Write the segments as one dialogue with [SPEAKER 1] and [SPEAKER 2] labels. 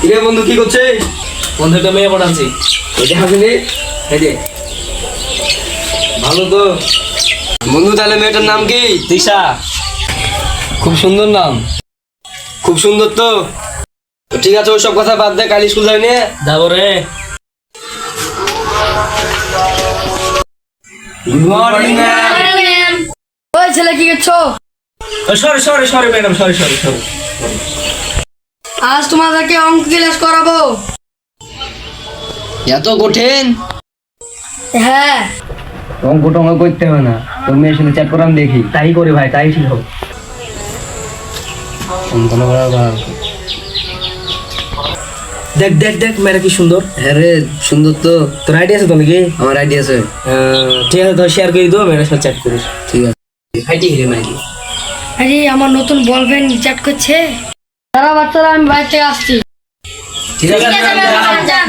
[SPEAKER 1] কিরে বন্ধু কি করছিস?
[SPEAKER 2] বন্ধু একটা মেয়ে পড়াচ্ছি।
[SPEAKER 1] ওইটা হাসিনি এই যে ভালো তো বন্ধু। তাহলে মেয়েটার নাম কি?
[SPEAKER 2] তৃষা।
[SPEAKER 1] খুব সুন্দর নাম, খুব সুন্দর তো। তো ঠিক আছে, ওইসব কথা বাদ দে, কাল স্কুল যাবি নিয়ে
[SPEAKER 2] যাবো রে।
[SPEAKER 1] Good morning ma'am.
[SPEAKER 3] ওই ছেলে কি করছো?
[SPEAKER 2] Sorry sorry sorry madam, sorry sorry sorry.
[SPEAKER 3] আজ তোমাদেরকে অঙ্ক ক্লাস করাবো।
[SPEAKER 1] এত কঠিন?
[SPEAKER 3] হ্যাঁ,
[SPEAKER 1] অঙ্ক টঙ্ক করতে হবে না, তোর মেয়ের সাথে চ্যাট করাম দেখি।
[SPEAKER 2] তাই করি ভাই, তাই ঠিক হবে। দেখ দেখ দেখ মেয়েটা কি সুন্দর।
[SPEAKER 1] হ্যাঁ রে, সুন্দর তো।
[SPEAKER 2] তোর আইডিয়া আছে তো নাকি?
[SPEAKER 1] আমার আইডিয়া আছে।
[SPEAKER 2] ঠিক আছে, ধর শেয়ার করে দিও, মেয়েটার সাথে চ্যাট করিস।
[SPEAKER 1] ঠিক আছে। ফাইটি হিরে মাইকি।
[SPEAKER 3] আরে আমার নতুন বয়ফ্রেন্ড চ্যাট করছে। তারা বাচ্চারা, আমি বাইরে থেকে আসছি।
[SPEAKER 1] ঠিক আছে
[SPEAKER 3] যান।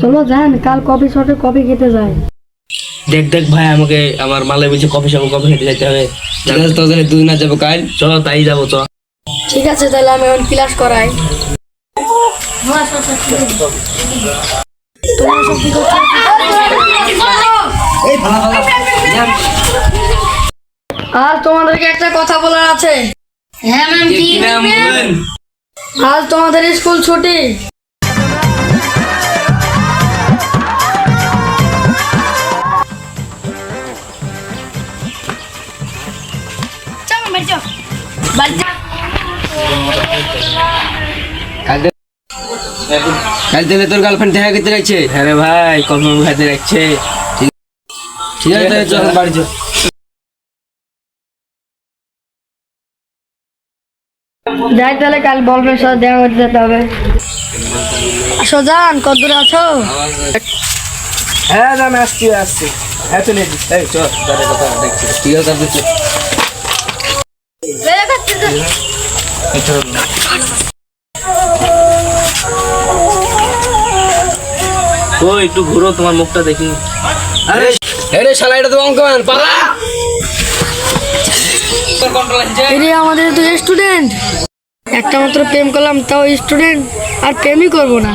[SPEAKER 3] চলো যান, কাল কফি শপে কফি খেতে যাই।
[SPEAKER 2] দেখ দেখ ভাই, আমাকে আমার মালে বলছে কফি শপে কফি খেতে যাইতে হবে।
[SPEAKER 1] ঠিক আছে, তোদের দুই না যাবো কাল।
[SPEAKER 2] চলো তাই যাবো, চল।
[SPEAKER 3] ঠিক আছে, তাহলে আমি এখন ক্লাস করাই। তোমরা সব কি করছো?
[SPEAKER 1] এই ফালা ফালা যান।
[SPEAKER 3] আজ তোমাদেরকে একটা কথা বলার আছে। হ্যাঁ ম্যাম,
[SPEAKER 1] কি নাম বলেন?
[SPEAKER 3] আজ তোমাদের স্কুল ছুটি।
[SPEAKER 1] কাল তাহলে তোর গার্লফ্রেন্ড দেখা করতে রাখছে?
[SPEAKER 2] হ্যাঁ রে ভাই, কফি খাইতে রাখছে।
[SPEAKER 1] ঠিক আছে, তাহলে চল বাড়ি চল।
[SPEAKER 3] যাই তাহলে, কাল বলবেন সাথে দেখা করতে যেতে হবে। সোজান, কত দূরে আছো?
[SPEAKER 2] হ্যাঁ জান, আসছি আসছি। হ্যাঁ চলে এসেছি। এই চল, যাদের কথা দেখছি।
[SPEAKER 1] ঠিক আছে, তাহলে চল।
[SPEAKER 2] তো একটু ঘুরো, তোমার মুখটা দেখি।
[SPEAKER 1] আরে আরে শালা, এটা তো অঙ্কমান পালা। তোর কন্ট্রোল আছে?
[SPEAKER 3] এরে আমাদের তো স্টুডেন্ট, একটা মাত্র প্রেম করলাম, তাও স্টুডেন্ট, আর প্রেমই করবো না।